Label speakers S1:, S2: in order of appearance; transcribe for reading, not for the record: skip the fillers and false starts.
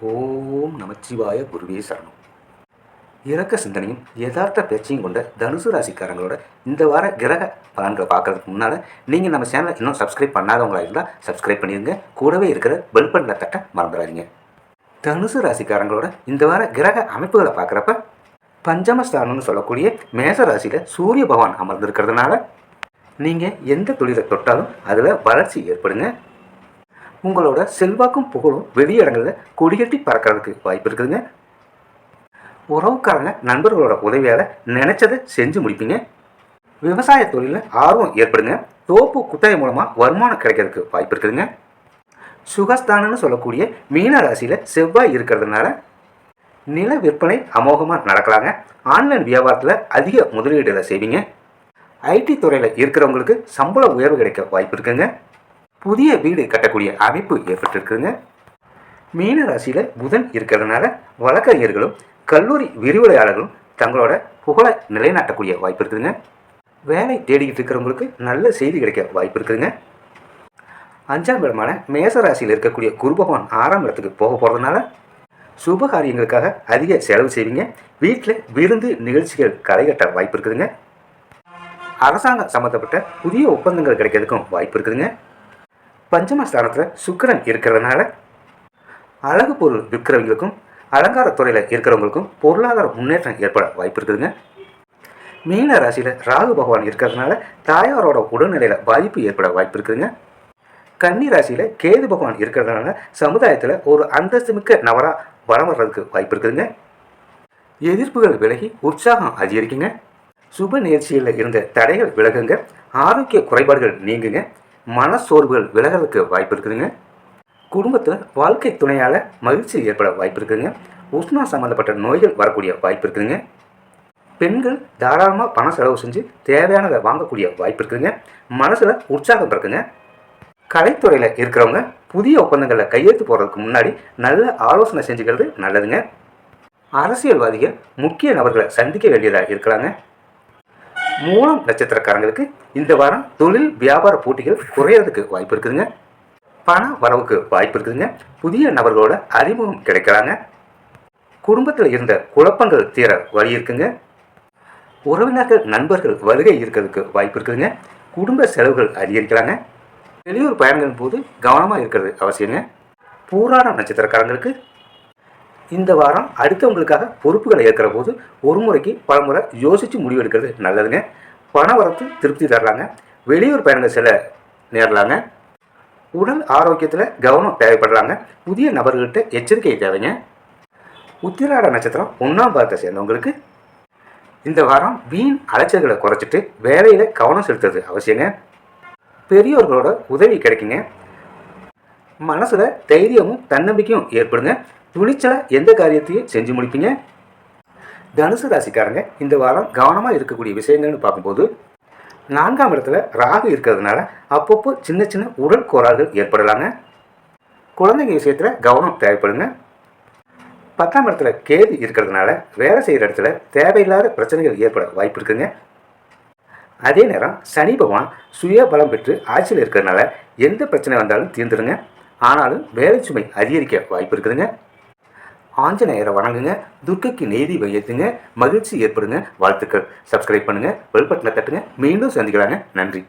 S1: ஓம் நமச்சிவாய குருவே சரணம். இறக்க சிந்தனையும் யதார்த்த பேச்சையும் கொண்ட தனுசு ராசிக்காரங்களோட இந்த வார கிரக பலன்களை பார்க்கறதுக்கு முன்னால் நீங்கள் நம்ம சேனலை இன்னும் சப்ஸ்கிரைப் பண்ணாதவங்களா இருந்தால் சப்ஸ்கிரைப் பண்ணிடுங்க. கூடவே இருக்கிற பெல் பட்டனை தட்ட மறந்துடாதீங்க. தனுசு ராசிக்காரங்களோட இந்த வார கிரக அமைப்புகளை பார்க்குறப்ப பஞ்சமஸ்தானம்னு சொல்லக்கூடிய மேச ராசியில் சூரிய பகவான் அமர்ந்திருக்கிறதுனால நீங்கள் எந்த தொழிலை தொட்டாலும் அதில் வளர்ச்சி ஏற்படுங்க. உங்களோட செல்வாக்கும் புகழும் வெளியிடங்களில் கொடிகட்டி பறக்கிறதுக்கு வாய்ப்பு இருக்குதுங்க. உறவுக்காரங்க நண்பர்களோட உதவியால் நினைச்சதை செஞ்சு முடிப்பீங்க. விவசாய தொழிலில் ஆர்வம் ஏற்படுங்க. தோப்பு குத்தகை மூலமாக வருமானம் கிடைக்கிறதுக்கு வாய்ப்பு இருக்குதுங்க. சுகஸ்தானம்னு சொல்லக்கூடிய மீன ராசியில் செவ்வாய் இருக்கிறதுனால நில விற்பனை அமோகமாக நடக்கலாங்க. ஆன்லைன் வியாபாரத்தில் அதிக முதலீடுகளை செய்வீங்க. ஐடி துறையில் இருக்கிறவங்களுக்கு சம்பள உயர்வு கிடைக்க வாய்ப்பு இருக்குங்க. புதிய வீடு கட்டக்கூடிய அமைப்பு ஏற்பட்டிருக்குங்க. மீன ராசியில் புதன் இருக்கிறதுனால வழக்கறிஞர்களும் கல்லூரி விரிவுரையாளர்களும் தங்களோட புகழை நிலைநாட்டக்கூடிய வாய்ப்பு இருக்குதுங்க. வேலை தேடிக்கிட்டு இருக்கிறவங்களுக்கு நல்ல செய்தி கிடைக்க வாய்ப்பு இருக்குதுங்க. 5ஆம் இடமான மேச ராசியில் இருக்கக்கூடிய குரு பகவான் 6ஆம் இடத்துக்கு போக போகிறதுனால சுப காரியங்களுக்காக அதிக செலவு செய்வீங்க. வீட்டில் விருந்து நிகழ்ச்சிகள் களைகட்ட வாய்ப்பு இருக்குதுங்க. அரசாங்கம் சம்மந்தப்பட்ட புதிய ஒப்பந்தங்கள் கிடைக்கிறதுக்கும் வாய்ப்பு இருக்குதுங்க. பஞ்சமஸ்தானத்தில் சுக்கிரன் இருக்கிறதுனால அழகு பொருள் விற்கிறவங்களுக்கும் அலங்காரத்துறையில் இருக்கிறவங்களுக்கும் பொருளாதார முன்னேற்றம் ஏற்பட வாய்ப்பு இருக்குதுங்க. மீன ராசியில் ராகு பகவான் இருக்கிறதுனால தாயாரோட உடல்நிலையில் பாதிப்பு ஏற்பட வாய்ப்பு இருக்குதுங்க. கன்னி ராசியில் கேது பகவான் இருக்கிறதுனால சமுதாயத்தில் ஒரு அந்தஸ்துமிக்க நபராக வளம் வர்றதுக்கு வாய்ப்பு இருக்குதுங்க. எதிர்ப்புகள் விலகி உற்சாகம் அதிகரிக்குங்க. சுப நிகழ்ச்சியில் இருந்த தடைகள் விலகுங்க. ஆரோக்கிய குறைபாடுகள் நீங்குங்க. மனசோர்வுகள் விலகிறதுக்கு வாய்ப்பு இருக்குதுங்க. குடும்பத்தில் வாழ்க்கை துணையால் மகிழ்ச்சி ஏற்பட வாய்ப்பு இருக்குதுங்க. உஷ்ணா சம்மந்தப்பட்ட நோய்கள் வரக்கூடிய வாய்ப்பு இருக்குதுங்க. பெண்கள் தாராளமாக பண செலவு செஞ்சு தேவையானதை வாங்கக்கூடிய வாய்ப்பு இருக்குதுங்க. மனசில் உற்சாகம் இருக்குங்க. கலைத்துறையில் இருக்கிறவங்க புதிய ஒப்பந்தங்களில் கையெழுத்து போடுறதுக்கு முன்னாடி நல்ல ஆலோசனை செஞ்சுக்கிறது நல்லதுங்க. அரசியல்வாதிகள் முக்கிய நபர்களை சந்திக்க வேண்டியதாக இருக்கலாங்க. மூலம் நட்சத்திரக்காரங்களுக்கு இந்த வாரம் தொழில் வியாபார போட்டிகள் குறையிறதுக்கு வாய்ப்பு இருக்குதுங்க. பண வரவுக்கு வாய்ப்பு இருக்குதுங்க. புதிய நபர்களோட அறிமுகம் கிடைக்கிறாங்க. குடும்பத்தில் இருந்த குழப்பங்கள் தீர வழி இருக்குங்க. உறவினர்கள் நண்பர்கள் வருகை இருக்கிறதுக்கு வாய்ப்பு இருக்குதுங்க. குடும்ப செலவுகள் அதிகரிக்கிறாங்க. வெளியூர் பயணங்களின் போது கவனமாக இருக்கிறது அவசியங்க. பூராடம் நட்சத்திரக்காரங்களுக்கு இந்த வாரம் அடுத்தவங்களுக்காக பொறுப்புகளை ஏற்கிற போது ஒரு முறைக்கு பல முறை யோசித்து முடிவெடுக்கிறது நல்லதுங்க. பண வரத்து திருப்தி தரலாங்க. வெளியூர் பயணங்கள் செல்ல நேரலாங்க. உடல் ஆரோக்கியத்தில் கவனம் தேவைப்படுறாங்க. புதிய நபர்கள்ட்ட எச்சரிக்கை தேவைங்க. உத்திராட நட்சத்திரம் 1ஆம் பாதத்தை சேர்ந்தவங்களுக்கு இந்த வாரம் வீண் அலைச்சல்களை குறைச்சிட்டு வேலையில் கவனம் செலுத்துறது அவசியங்க. பெரியோர்களோட உதவி கிடைக்குங்க. மனசில் தைரியமும் தன்னம்பிக்கையும் ஏற்படுங்க. துணிச்சலை எந்த காரியத்தையும் செஞ்சு முடிப்பீங்க. தனுசு ராசிக்காரங்க இந்த வாரம் கவனமாக இருக்கக்கூடிய விஷயங்கள்னு பார்க்கும்போது 4ஆம் இடத்துல ராகு இருக்கிறதுனால அப்பப்போ சின்ன சின்ன உடல் கோளாறுகள் ஏற்படலாங்க. குழந்தைங்க விஷயத்தில் கவனம் தேவைப்படுங்க. 10ஆம் இடத்துல கேது இருக்கிறதுனால வேலை செய்கிற இடத்துல தேவையில்லாத பிரச்சனைகள் ஏற்பட வாய்ப்பு இருக்குங்க. அதே நேரம் சனி பகவான் சுய பலம் பெற்று ஆட்சியில் இருக்கிறதுனால எந்த பிரச்சனை வந்தாலும் தீர்ந்துடுங்க. ஆனாலும் வேலை சுமை அதிகரிக்க வாய்ப்பு இருக்குதுங்க. ஆஞ்சநேயரை வணங்குங்க. துர்க்கைக்கு நெய்தி வையத்துங்க. மகிழ்ச்சி ஏற்படுங்க. வாழ்த்துக்கள். சப்ஸ்கிரைப் பண்ணுங்கள். பெல் பட்டனை தட்டுங்க. மீண்டும் சந்திக்கலாங்க. நன்றி.